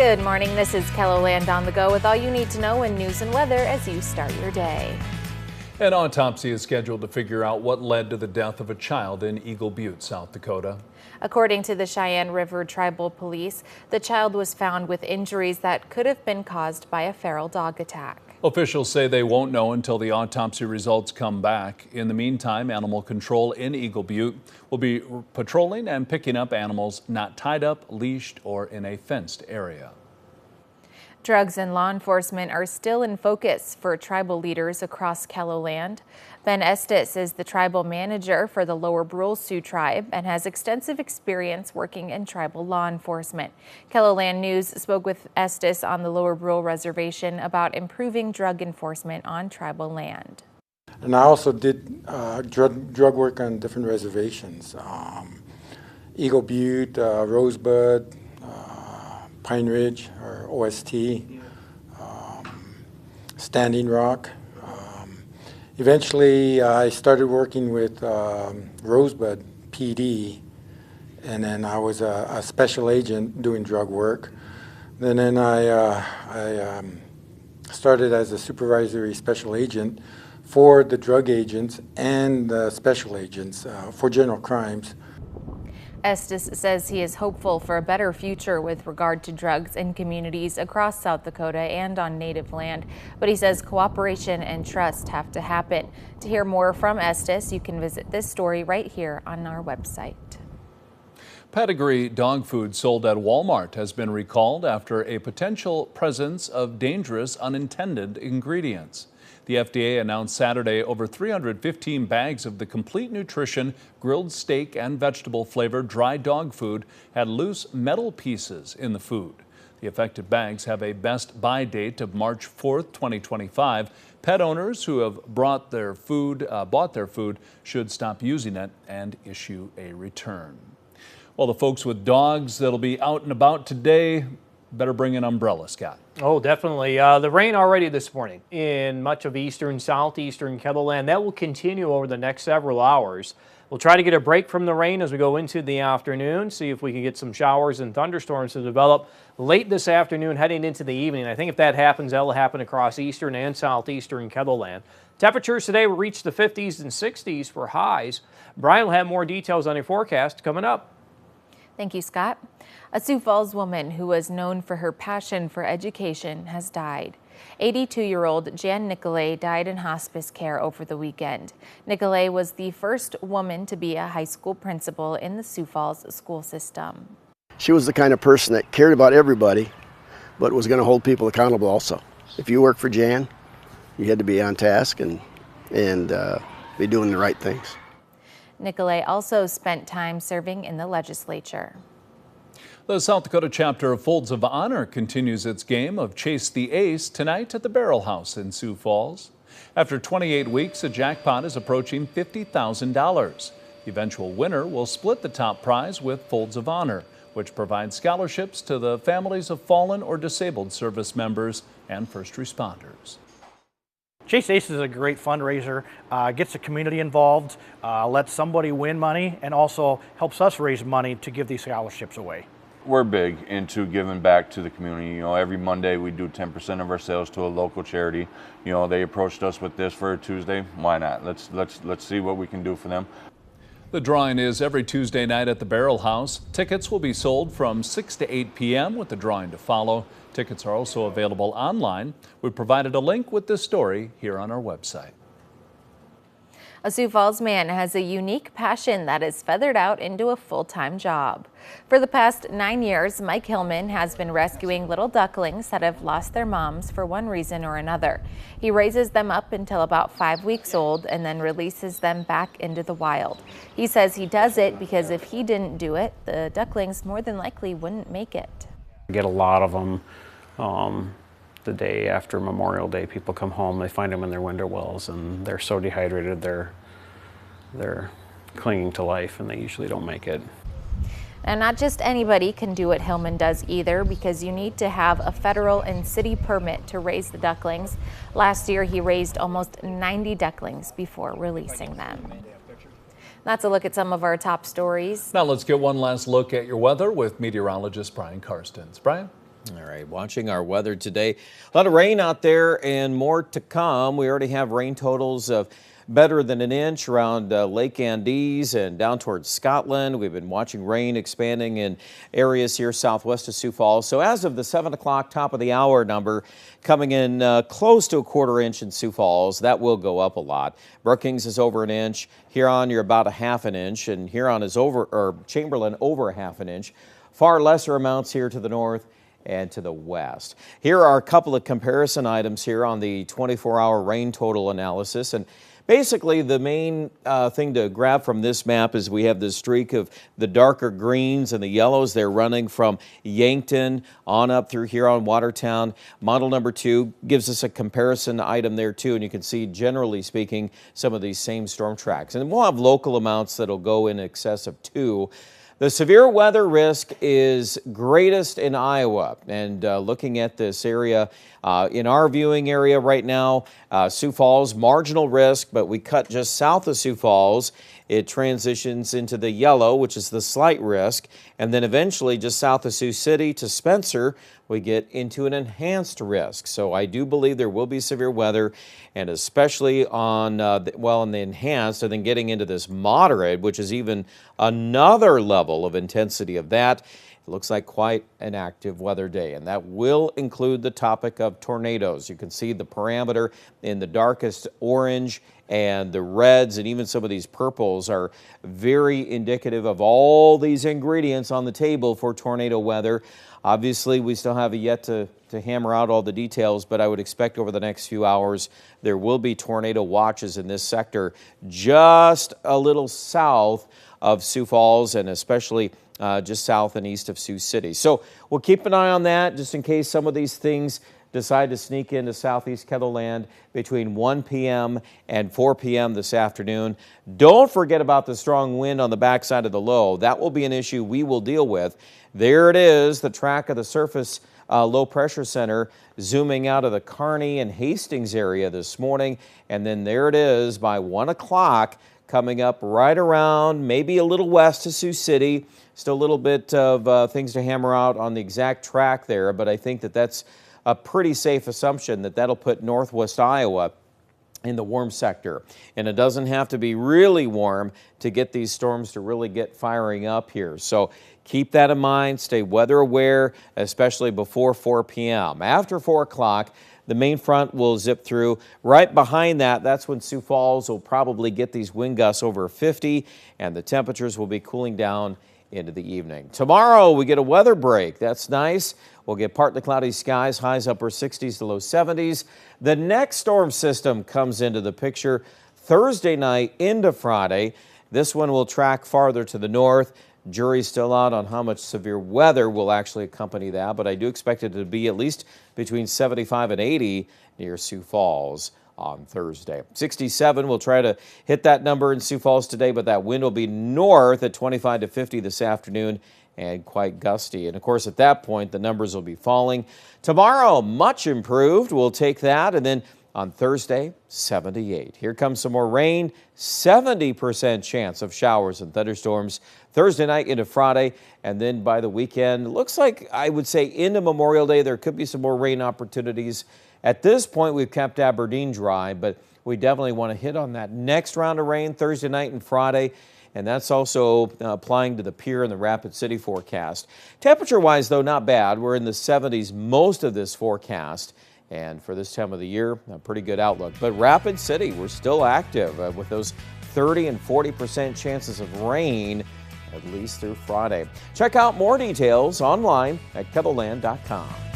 Good morning, this is KELOLAND On The Go with all you need to know in news and weather as you start your day. An autopsy is scheduled to figure out what led to the death of a child in Eagle Butte, South Dakota. According to the Cheyenne River Tribal Police, the child was found with injuries that could have been caused by a feral dog attack. Officials say they won't know until the autopsy results come back. In the meantime, Animal Control in Eagle Butte will be patrolling and picking up animals not tied up, leashed, or in a fenced area. Drugs and law enforcement are still in focus for tribal leaders across KELOLAND. Ben Estes is the tribal manager for the Lower Brule Sioux tribe and has extensive experience working in tribal law enforcement. KELOLAND News spoke with Estes on the Lower Brule Reservation about improving drug enforcement on tribal land. And I also did drug work on different reservations. Eagle Butte, Rosebud, Pine Ridge, or OST, Standing Rock. Eventually, I started working with Rosebud PD, and then I was a special agent doing drug work. And then I started as a supervisory special agent for the drug agents and the special agents for general crimes. Estes says he is hopeful for a better future with regard to drugs in communities across South Dakota and on native land, but he says cooperation and trust have to happen. To hear more from Estes, you can visit this story right here on our website. Pedigree dog food sold at Walmart has been recalled after a potential presence of dangerous unintended ingredients. The FDA announced Saturday over 315 bags of the Complete Nutrition grilled steak and vegetable flavored dry dog food had loose metal pieces in the food. The affected bags have a best buy date of March 4th, 2025. Pet owners who have bought their food should stop using it and issue a return. Well, the folks with dogs that'll be out and about today better bring an umbrella, Scott. Oh, definitely. The rain already this morning in much of eastern, southeastern KELOLAND. That will continue over the next several hours. We'll try to get a break from the rain as we go into the afternoon, see if we can get some showers and thunderstorms to develop late this afternoon heading into the evening. I think if that happens, that'll happen across eastern and southeastern KELOLAND. Temperatures today will reach the 50s and 60s for highs. Brian will have more details on your forecast coming up. Thank you, Scott. A Sioux Falls woman who was known for her passion for education has died. 82-year-old Jan Nicolay died in hospice care over the weekend. Nicolay was the first woman to be a high school principal in the Sioux Falls school system. She was the kind of person that cared about everybody, but was going to hold people accountable also. If you worked for Jan, you had to be on task and be doing the right things. Nicolay also spent time serving in the legislature. The South Dakota chapter of Folds of Honor continues its game of Chase the Ace tonight at the Barrel House in Sioux Falls. After 28 weeks, the jackpot is approaching $50,000. The eventual winner will split the top prize with Folds of Honor, which provides scholarships to the families of fallen or disabled service members and first responders. Chase Ace is a great fundraiser, gets the community involved, lets somebody win money, and also helps us raise money to give these scholarships away. We're big into giving back to the community. You know, every Monday we do 10% of our sales to a local charity. You know, they approached us with this for a Tuesday. Why not? Let's see what we can do for them. The drawing is every Tuesday night at the Barrel House. Tickets will be sold from 6 to 8 p.m. with the drawing to follow. Tickets are also available online. We provided a link with this story here on our website. A Sioux Falls man has a unique passion that is feathered out into a full-time job. For the past 9 years, Mike Hillman has been rescuing little ducklings that have lost their moms for one reason or another. He raises them up until about 5 weeks old and then releases them back into the wild. He says he does it because if he didn't do it, the ducklings more than likely wouldn't make it. I get a lot of them. The day after Memorial Day, people come home, they find them in their window wells, and they're so dehydrated, they're clinging to life, and they usually don't make it. And not just anybody can do what Hillman does either, because you need to have a federal and city permit to raise the ducklings. Last year, he raised almost 90 ducklings before releasing them. That's a look at some of our top stories. Now let's get one last look at your weather with meteorologist Brian Karstens. Brian? All right, watching our weather today. A lot of rain out there and more to come. We already have rain totals of better than an inch around Lake Andes and down towards Scotland. We've been watching rain expanding in areas here southwest of Sioux Falls. So as of the 7 o'clock top of the hour number, coming in close to a quarter inch in Sioux Falls. That will go up a lot. Brookings is over an inch. Huron, you're about a half an inch, and Huron is over, or Chamberlain over a half an inch. Far lesser amounts here to the north and to the west. Here are a couple of comparison items here on the 24-hour rain total analysis. And basically, the main thing to grab from this map is we have this streak of the darker greens and the yellows. They're running from Yankton on up through Huron, Watertown. Model number 2 gives us a comparison item there too, and you can see, generally speaking, some of these same storm tracks. And we'll have local amounts that'll go in excess of 2. The severe weather risk is greatest in Iowa, and looking at this area, in our viewing area right now, Sioux Falls, marginal risk, but we cut just south of Sioux Falls. It transitions into the yellow, which is the slight risk, and then eventually just south of Sioux City to Spencer, we get into an enhanced risk. So I do believe there will be severe weather, and especially on, in the enhanced, and then getting into this moderate, which is even another level of intensity of that. It looks like quite an active weather day, and that will include the topic of tornadoes. You can see the parameter in the darkest orange, and the reds and even some of these purples are very indicative of all these ingredients on the table for tornado weather. Obviously, we still have yet to hammer out all the details, but I would expect over the next few hours there will be tornado watches in this sector just a little south of Sioux Falls, and especially just south and east of Sioux City. So we'll keep an eye on that just in case some of these things decide to sneak into southeast KELOLAND between 1 p.m. and 4 p.m. this afternoon. Don't forget about the strong wind on the backside of the low. That will be an issue we will deal with. There it is, the track of the surface low pressure center zooming out of the Kearney and Hastings area this morning. And then there it is by 1 o'clock coming up right around, maybe a little west of Sioux City. Still a little bit of things to hammer out on the exact track there, but I think that that's a pretty safe assumption that that'll put northwest Iowa in the warm sector. And it doesn't have to be really warm to get these storms to really get firing up here. So keep that in mind. Stay weather aware, especially before 4 p.m. After 4 o'clock, the main front will zip through. Right behind that, that's when Sioux Falls will probably get these wind gusts over 50, and the temperatures will be cooling down into the evening. Tomorrow, we get a weather break. That's nice. We'll get partly cloudy skies, highs upper 60s to low 70s. The next storm system comes into the picture Thursday night into Friday. This one will track farther to the north. Jury's still out on how much severe weather will actually accompany that, but I do expect it to be at least between 75 and 80 near Sioux Falls on Thursday. 67, we'll try to hit that number in Sioux Falls today, but that wind will be north at 25 to 50 this afternoon and quite gusty. And of course, at that point, the numbers will be falling. Tomorrow, much improved. We'll take that. And then on Thursday, 78. Here comes some more rain, 70% chance of showers and thunderstorms Thursday night into Friday. And then by the weekend, looks like I would say into Memorial Day, there could be some more rain opportunities. At this point, we've kept Aberdeen dry, but we definitely want to hit on that next round of rain Thursday night and Friday. And that's also applying to the Pier and the Rapid City forecast. Temperature-wise, though, not bad. We're in the 70s most of this forecast. And for this time of the year, a pretty good outlook. But Rapid City, we're still active with those 30 and 40% chances of rain, at least through Friday. Check out more details online at KELOLAND.com.